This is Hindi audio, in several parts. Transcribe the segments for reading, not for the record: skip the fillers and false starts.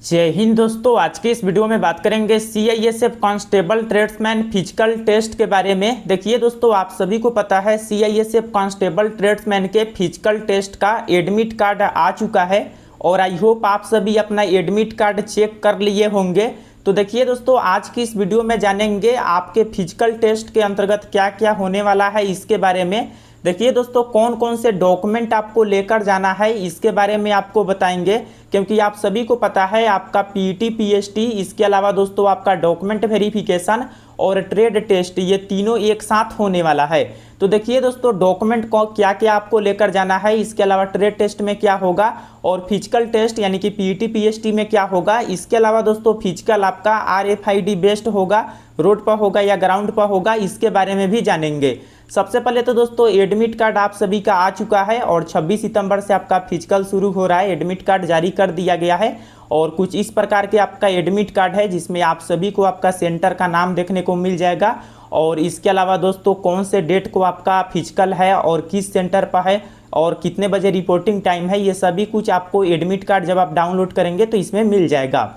जय हिंद दोस्तों। आज के इस वीडियो में बात करेंगे CISF constable tradesman physical test के बारे में। देखिए दोस्तों, आप सभी को पता है सीआईएसएफ कांस्टेबल ट्रेड्समैन के फिजिकल टेस्ट का एडमिट कार्ड आ चुका है और आई होप आप सभी अपना एडमिट कार्ड चेक कर लिए होंगे। तो देखिए दोस्तों, आज की इस वीडियो में जानेंगे आपके फिजिकल टेस्ट के अंतर्गत क्या क्या होने वाला है इसके बारे में। देखिए दोस्तों, कौन कौन से डॉक्यूमेंट आपको लेकर जाना है इसके बारे में आपको बताएंगे, क्योंकि आप सभी को पता है आपका पीटी पीएसटी, इसके अलावा दोस्तों आपका डॉक्यूमेंट वेरिफिकेशन और ट्रेड टेस्ट, ये तीनों एक साथ होने वाला है। तो देखिए दोस्तों, डॉक्यूमेंट को क्या क्या आपको लेकर जाना है, इसके अलावा ट्रेड टेस्ट में क्या होगा और फिजिकल टेस्ट यानी कि पीटी पीएसटी में क्या होगा। इसके अलावा दोस्तों फिजिकल आपका आरएफआईडी बेस्ड होगा, रोड पर होगा या ग्राउंड पर होगा, इसके बारे में भी जानेंगे। सबसे पहले तो दोस्तों एडमिट कार्ड आप सभी का आ चुका है और 26 सितंबर से आपका फिजिकल शुरू हो रहा है। एडमिट कार्ड जारी कर दिया गया है और कुछ इस प्रकार के आपका एडमिट कार्ड है जिसमें आप सभी को आपका सेंटर का नाम देखने को मिल जाएगा और इसके अलावा दोस्तों कौन से डेट को आपका फिजिकल है और किस सेंटर पर है और कितने बजे रिपोर्टिंग टाइम है, ये सभी कुछ आपको एडमिट कार्ड जब आप डाउनलोड करेंगे तो इसमें मिल जाएगा।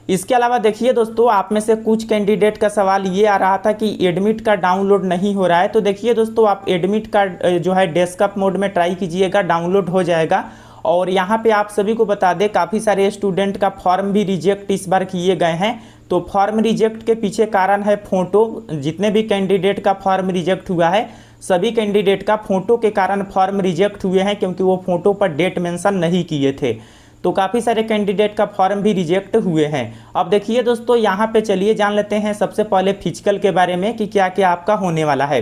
इसके अलावा देखिए दोस्तों, आप में से कुछ कैंडिडेट का सवाल ये आ रहा था कि एडमिट कार्ड डाउनलोड नहीं हो रहा है। तो देखिए दोस्तों, आप एडमिट कार्ड जो है डेस्कटॉप मोड में ट्राई कीजिएगा, डाउनलोड हो जाएगा। और यहाँ पे आप सभी को बता दें, काफ़ी सारे स्टूडेंट का फॉर्म भी रिजेक्ट इस बार किए गए हैं। तो फॉर्म रिजेक्ट के पीछे कारण है फ़ोटो। जितने भी कैंडिडेट का फॉर्म रिजेक्ट हुआ है, सभी कैंडिडेट का फ़ोटो के कारण फॉर्म रिजेक्ट हुए हैं, क्योंकि वो फ़ोटो पर डेट मेंशन नहीं किए थे। तो काफ़ी सारे कैंडिडेट का फॉर्म भी रिजेक्ट हुए हैं। अब देखिए दोस्तों, यहाँ पे चलिए जान लेते हैं सबसे पहले फिजिकल के बारे में कि क्या क्या आपका होने वाला है।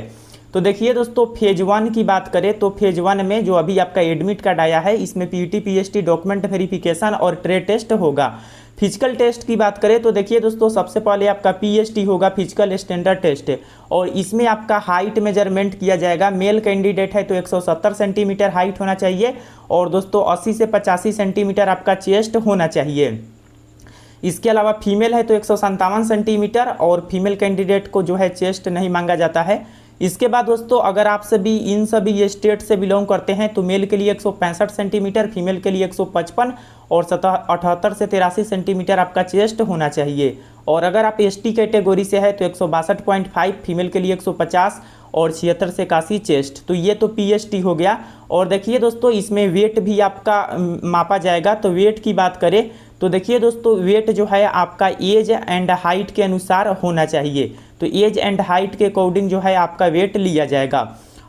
तो देखिए दोस्तों, फेज 1 की बात करें तो फेज 1 में जो अभी आपका एडमिट कार्ड आया है, इसमें पीटी पीएसटी डॉक्यूमेंट वेरिफिकेशन और ट्रेड टेस्ट होगा। फिजिकल टेस्ट की बात करें तो देखिए दोस्तों, सबसे पहले आपका पीएसटी होगा, फिजिकल स्टैंडर्ड टेस्ट, और इसमें आपका हाइट मेजरमेंट किया जाएगा। मेल कैंडिडेट है तो 170 सेंटीमीटर हाइट होना चाहिए और दोस्तों 80 से 85 सेंटीमीटर आपका चेस्ट होना चाहिए। इसके अलावा फीमेल है तो 157 सेंटीमीटर और फीमेल कैंडिडेट को जो है चेस्ट नहीं मांगा जाता है। इसके बाद दोस्तों, अगर आप सभी इन सभी स्टेट से बिलोंग करते हैं तो मेल के लिए 165 सेंटीमीटर, फीमेल के लिए 155 और 78 से 83 सेंटीमीटर आपका चेस्ट होना चाहिए। और अगर आप एसटी कैटेगरी से है तो 162.5, फीमेल के लिए 150 और 76 से 81 चेस्ट। तो ये तो पीएसटी हो गया। और देखिए दोस्तों, इसमें वेट भी आपका मापा जाएगा। तो वेट की बात करें तो देखिए दोस्तों, वेट जो है आपका एज एंड हाइट के अनुसार होना चाहिए। तो एज एंड हाइट के अकॉर्डिंग जो है आपका वेट लिया जाएगा।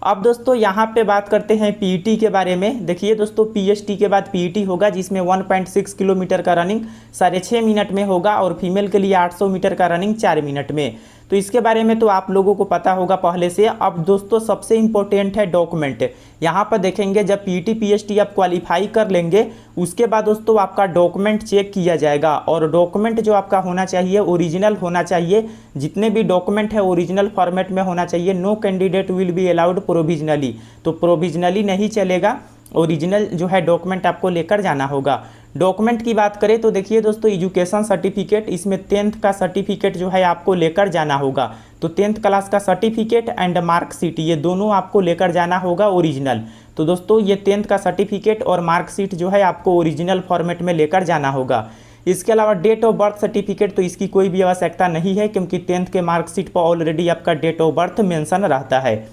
अब दोस्तों यहाँ पे बात करते हैं पीटी के बारे में। देखिए दोस्तों, पीएसटी के बाद पीटी होगा जिसमें 1.6 किलोमीटर का रनिंग 6.5 मिनट में होगा और फीमेल के लिए 800 मीटर का रनिंग 4 मिनट में। तो इसके बारे में तो आप लोगों को पता होगा पहले से। अब दोस्तों सबसे इम्पोर्टेंट है डॉक्यूमेंट। यहाँ पर देखेंगे जब पीटी पीएसटी आप क्वालिफाई कर लेंगे, उसके बाद दोस्तों आपका डॉक्यूमेंट चेक किया जाएगा और डॉक्यूमेंट जो आपका होना चाहिए ओरिजिनल होना चाहिए। जितने भी डॉक्यूमेंट है ओरिजिनल फॉर्मेट में होना चाहिए। No candidate will be allowed provisionally, तो प्रोविजनली नहीं चलेगा, ओरिजिनल जो है डॉक्यूमेंट आपको लेकर जाना होगा। डॉक्यूमेंट की बात करें तो देखिए दोस्तों, एजुकेशन सर्टिफिकेट, इसमें 10th का सर्टिफिकेट जो है आपको लेकर जाना होगा। तो 10th क्लास का सर्टिफिकेट एंड मार्कशीट, ये दोनों आपको लेकर जाना होगा ओरिजिनल। तो दोस्तों ये 10th का सर्टिफिकेट और मार्कशीट जो है आपको ओरिजिनल फॉर्मेट में लेकर जाना होगा। इसके अलावा डेट ऑफ बर्थ सर्टिफिकेट, तो इसकी कोई भी आवश्यकता नहीं है, क्योंकि 10th के मार्कशीट पर ऑलरेडी आपका डेट ऑफ बर्थ मेंशन रहता है।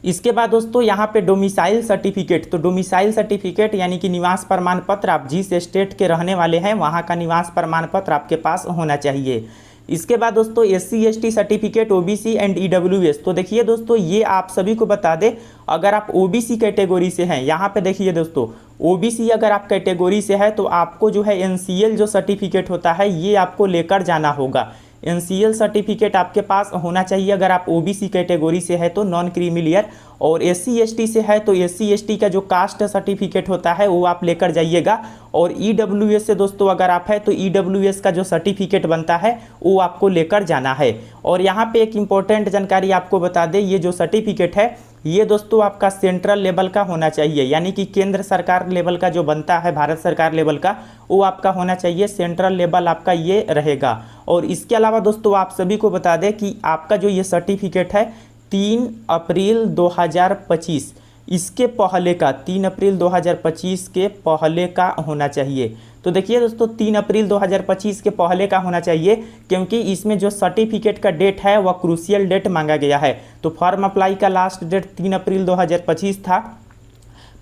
इसके बाद दोस्तों यहाँ पे डोमिसाइल सर्टिफिकेट, तो डोमिसाइल सर्टिफिकेट यानी कि निवास प्रमाण पत्र, आप जिस स्टेट के रहने वाले हैं वहाँ का निवास प्रमाण पत्र आपके पास होना चाहिए। इसके बाद दोस्तों SC ST certificate, OBC and EWS. तो देखिए दोस्तों, ये आप सभी को बता दें, अगर आप ओबीसी कैटेगरी से हैं, यहाँ पे देखिए दोस्तों, ओबीसी अगर आप कैटेगरी से है तो आपको जो है एनसीएल जो सर्टिफिकेट होता है ये आपको लेकर जाना होगा। एनसीएल सर्टिफिकेट आपके पास होना चाहिए अगर आप ओबीसी कैटेगरी से है तो, नॉन क्रीमिलियर। और एससी एसटी से है तो एससी एसटी का जो कास्ट सर्टिफिकेट होता है वो आप लेकर जाइएगा। और ईडब्ल्यूएस से दोस्तों अगर आप है तो ईडब्ल्यूएस का जो सर्टिफिकेट बनता है वो आपको लेकर जाना है। और यहाँ पे एक इम्पॉर्टेंट जानकारी आपको बता दें, ये जो सर्टिफिकेट है ये दोस्तों आपका सेंट्रल लेवल का होना चाहिए, यानी कि केंद्र सरकार लेवल का जो बनता है, भारत सरकार लेवल का, वो आपका होना चाहिए। सेंट्रल लेवल आपका ये रहेगा। और इसके अलावा दोस्तों आप सभी को बता दें कि आपका जो ये सर्टिफिकेट है 3 अप्रैल 2025 इसके पहले का, 3 अप्रैल 2025 के पहले का होना चाहिए। तो देखिए दोस्तों 3 अप्रैल 2025 के पहले का होना चाहिए, क्योंकि इसमें जो सर्टिफिकेट का डेट है वह क्रूशियल डेट मांगा गया है। तो फॉर्म अप्लाई का लास्ट डेट 3 अप्रैल 2025 था।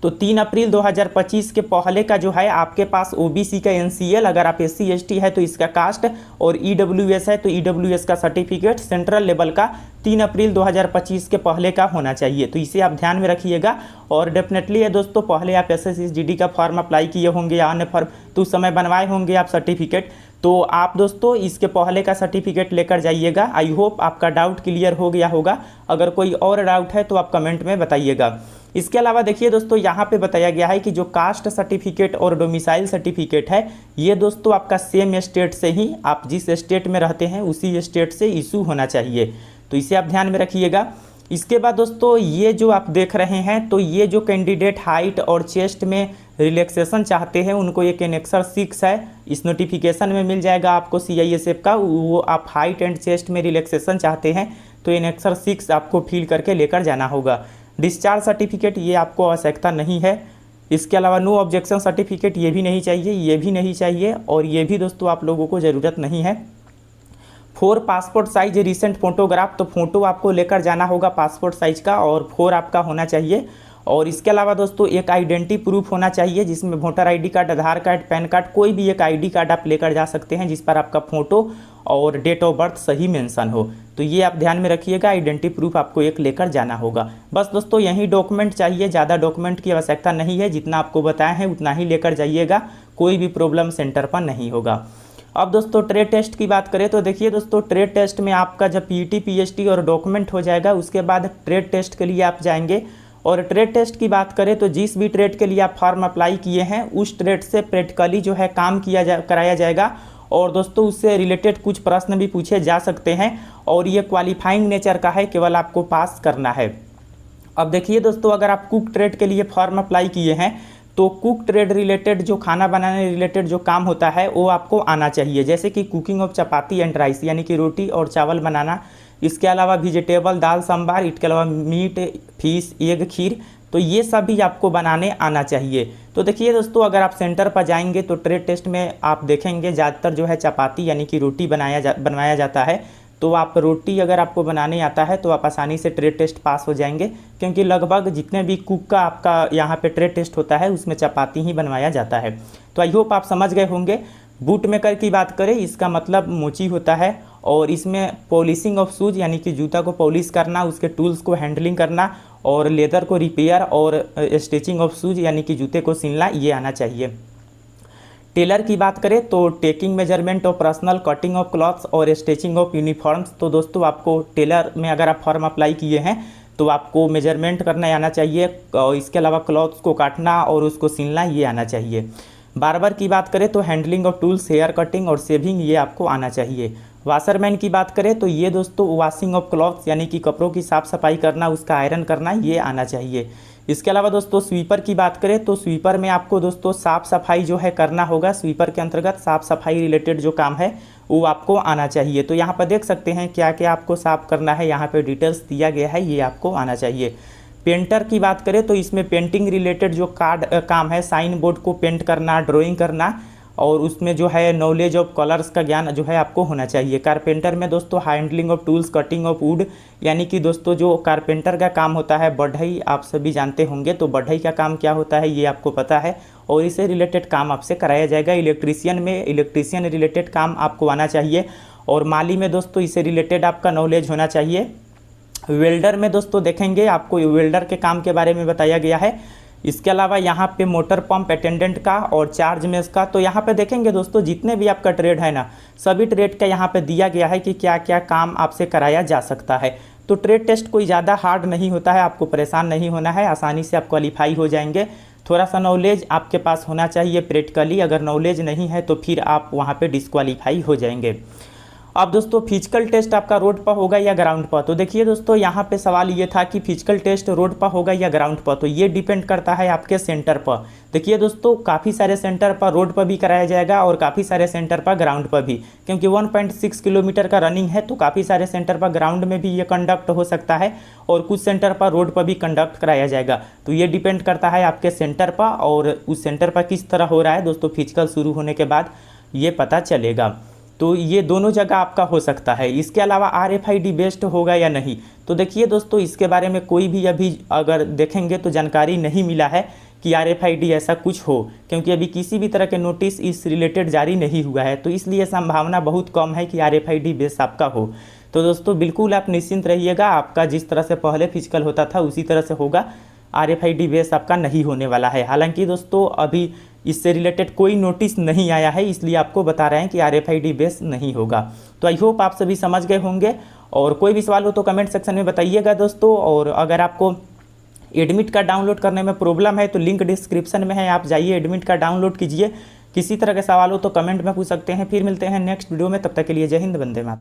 तो 3 अप्रैल 2025 के पहले का जो है आपके पास ओबीसी का एनसीएल, अगर आप एससी एसटी है तो इसका कास्ट, और ईडब्ल्यूएस है तो ईडब्ल्यूएस का सर्टिफिकेट सेंट्रल लेवल का 3 अप्रैल 2025 के पहले का होना चाहिए। तो इसे आप ध्यान में रखिएगा। और डेफिनेटली है दोस्तों, पहले आप एसएसजीडी का फॉर्म अप्लाई किए होंगे या अन्य फॉर्म, तो उस समय बनवाए होंगे आप सर्टिफिकेट। तो आप दोस्तों इसके पहले का सर्टिफिकेट लेकर जाइएगा। आई होप आपका डाउट क्लियर हो गया होगा। अगर कोई और डाउट है तो आप कमेंट में बताइएगा। इसके अलावा देखिए दोस्तों, यहाँ पे बताया गया है कि जो कास्ट सर्टिफिकेट और डोमिसाइल सर्टिफिकेट है, ये दोस्तों आपका सेम स्टेट से ही, आप जिस स्टेट में रहते हैं उसी स्टेट से इशू होना चाहिए। तो इसे आप ध्यान में रखिएगा। इसके बाद दोस्तों ये जो आप देख रहे हैं, तो ये जो कैंडिडेट हाइट और चेस्ट में रिलैक्सेशन चाहते हैं उनको एक एनेक्सर 6 है, इस नोटिफिकेशन में मिल जाएगा आपको सीआईएसएफ का। वो आप हाइट एंड चेस्ट में रिलैक्सेशन चाहते हैं तो एनेक्सर 6 आपको फिल करके लेकर जाना होगा। डिस्चार्ज सर्टिफिकेट ये आपको आवश्यकता नहीं है। इसके अलावा नो ऑब्जेक्शन सर्टिफिकेट ये भी नहीं चाहिए, ये भी नहीं चाहिए, और ये भी दोस्तों आप लोगों को ज़रूरत नहीं है। 4 पासपोर्ट साइज रिसेंट फोटोग्राफ, तो फोटो आपको लेकर जाना होगा पासपोर्ट साइज का, और 4 आपका होना चाहिए। और इसके अलावा दोस्तों एक आइडेंटिटी प्रूफ होना चाहिए, जिसमें वोटर आईडी कार्ड, आधार कार्ड, पैन कार्ड, कोई भी एक आईडी कार्ड आप लेकर जा सकते हैं जिस पर आपका फ़ोटो और डेट ऑफ बर्थ सही मेंशन हो। तो ये आप ध्यान में रखिएगा, आइडेंटिटी प्रूफ आपको एक लेकर जाना होगा। बस दोस्तों यही डॉक्यूमेंट चाहिए, ज़्यादा डॉक्यूमेंट की आवश्यकता नहीं है। जितना आपको बताए हैं उतना ही लेकर जाइएगा, कोई भी प्रॉब्लम सेंटर पर नहीं होगा। अब दोस्तों ट्रेड टेस्ट की बात करें तो देखिए दोस्तों, ट्रेड टेस्ट में आपका जब पीटी, पीएचडी और डॉक्यूमेंट हो जाएगा, उसके बाद ट्रेड टेस्ट के लिए आप जाएंगे। और ट्रेड टेस्ट की बात करें तो जिस भी ट्रेड के लिए आप फॉर्म अप्लाई किए हैं उस ट्रेड से प्रैक्टिकली जो है काम कराया जाएगा। और दोस्तों उससे रिलेटेड कुछ प्रश्न भी पूछे जा सकते हैं, और ये क्वालिफाइंग नेचर का है, केवल आपको पास करना है। अब देखिए दोस्तों, अगर आप कुक ट्रेड के लिए फॉर्म अप्लाई किए हैं तो कुक ट्रेड रिलेटेड जो खाना बनाने रिलेटेड जो काम होता है वो आपको आना चाहिए, जैसे कि cooking of chapati and rice, यानी कि रोटी और चावल बनाना। इसके अलावा वेजिटेबल, दाल सांबार, इसके अलावा मीट, फिश, एग, खीर, तो ये सब भी आपको बनाने आना चाहिए। तो देखिए दोस्तों, अगर आप सेंटर पर जाएंगे तो ट्रेड टेस्ट में आप देखेंगे ज़्यादातर जो है चपाती यानी कि रोटी बनवाया जाता है। तो आप रोटी अगर आपको बनाने आता है तो आप आसानी से ट्रेड टेस्ट पास हो जाएंगे, क्योंकि लगभग जितने भी कुक का आपका यहाँ पे ट्रेड टेस्ट होता है उसमें चपाती ही बनवाया जाता है। तो आई होप आप समझ गए होंगे। बूट मेकर की बात करें, इसका मतलब मोची होता है, और इसमें पॉलिशिंग ऑफ शूज यानी कि जूता को पॉलिश करना, उसके टूल्स को हैंडलिंग करना, और लेदर को रिपेयर, और स्टिचिंग ऑफ शूज यानी कि जूते को सिलना, ये आना चाहिए। टेलर की बात करें तो taking measurement of personal, cutting of clothes और स्टिचिंग ऑफ यूनिफॉर्म्स। तो दोस्तों आपको टेलर में अगर आप फॉर्म अप्लाई किए हैं तो आपको मेजरमेंट करना आना चाहिए, और इसके अलावा क्लॉथ्स को काटना और उसको सिलना ये आना चाहिए। बार्बर की बात करें तो handling of tools, hair cutting और शेविंग ये आपको आना चाहिए। वाशरमैन की बात करें तो ये दोस्तों वॉशिंग ऑफ क्लॉथ्स यानी कि कपड़ों की साफ़ सफाई करना, उसका आयरन करना, ये आना चाहिए। इसके अलावा दोस्तों स्वीपर की बात करें तो स्वीपर में आपको दोस्तों साफ़ सफाई जो है करना होगा। स्वीपर के अंतर्गत साफ़ सफाई रिलेटेड जो काम है वो आपको आना चाहिए। तो यहाँ पर देख सकते हैं क्या क्या आपको साफ़ करना है, यहाँ पे डिटेल्स दिया गया है, ये आपको आना चाहिए। पेंटर की बात करें तो इसमें पेंटिंग रिलेटेड जो काम है, साइन बोर्ड को पेंट करना, ड्राइंग करना, और उसमें जो है नॉलेज ऑफ कलर्स का ज्ञान जो है आपको होना चाहिए। कारपेंटर में दोस्तों handling of tools, cutting of would, यानी कि दोस्तों जो कारपेंटर का काम होता है, बढ़ई आप सभी जानते होंगे, तो बढ़ई का काम क्या होता है ये आपको पता है, और इससे रिलेटेड काम आपसे कराया जाएगा। इलेक्ट्रीशियन रिलेटेड काम आपको आना चाहिए, और माली में दोस्तों इससे रिलेटेड आपका नॉलेज होना चाहिए। वेल्डर में दोस्तों देखेंगे आपको वेल्डर के काम के बारे में बताया गया है। इसके अलावा यहाँ पे मोटर पंप अटेंडेंट का और चार्ज मेस का, तो यहाँ पे देखेंगे दोस्तों जितने भी आपका ट्रेड है ना, सभी ट्रेड का यहाँ पे दिया गया है कि क्या क्या काम आपसे कराया जा सकता है। तो ट्रेड टेस्ट कोई ज़्यादा हार्ड नहीं होता है, आपको परेशान नहीं होना है, आसानी से आप क्वालिफाई हो जाएंगे। थोड़ा सा नॉलेज आपके पास होना चाहिए प्रैक्टिकली, अगर नॉलेज नहीं है तो फिर आप वहाँ पर डिस्क्वालीफाई हो जाएंगे। अब दोस्तों फिजिकल टेस्ट आपका रोड पर होगा या ग्राउंड पर। तो देखिए दोस्तों यहाँ पे सवाल ये था कि फिजिकल टेस्ट रोड पर होगा या ग्राउंड पर, तो ये डिपेंड करता है आपके सेंटर पर। देखिए दोस्तों काफ़ी सारे सेंटर पर रोड पर भी कराया जाएगा और काफ़ी सारे सेंटर पर ग्राउंड पर भी, क्योंकि 1.6 किलोमीटर का रनिंग है तो काफ़ी सारे सेंटर पर ग्राउंड में भी ये कंडक्ट हो सकता है और कुछ सेंटर पर रोड पर भी कंडक्ट कराया जाएगा। तो ये डिपेंड करता है आपके सेंटर पर और उस सेंटर पर किस तरह हो रहा है दोस्तों, फिजिकल शुरू होने के बाद ये पता चलेगा। तो ये दोनों जगह आपका हो सकता है। इसके अलावा RFID बेस्ड होगा या नहीं, तो देखिए दोस्तों इसके बारे में कोई भी अभी अगर देखेंगे तो जानकारी नहीं मिला है कि RFID ऐसा कुछ हो, क्योंकि अभी किसी भी तरह के नोटिस इस रिलेटेड जारी नहीं हुआ है। तो इसलिए संभावना बहुत कम है कि RFID बेस आपका हो। तो दोस्तों बिल्कुल आप निश्चिंत रहिएगा, आपका जिस तरह से पहले फिजिकल होता था उसी तरह से होगा। RFID बेस आपका नहीं होने वाला है। हालांकि दोस्तों अभी इससे रिलेटेड कोई नोटिस नहीं आया है, इसलिए आपको बता रहे हैं कि RFID बेस नहीं होगा। तो आई होप आप सभी समझ गए होंगे, और कोई भी सवाल हो तो कमेंट सेक्शन में बताइएगा दोस्तों। और अगर आपको एडमिट कार्ड डाउनलोड करने में प्रॉब्लम है तो लिंक डिस्क्रिप्शन में है, आप जाइए एडमिट कार्ड डाउनलोड कीजिए। किसी तरह के सवाल हो तो कमेंट में पूछ सकते हैं। फिर मिलते हैं नेक्स्ट वीडियो में, तब तक के लिए जय हिंद, वंदे मातरम।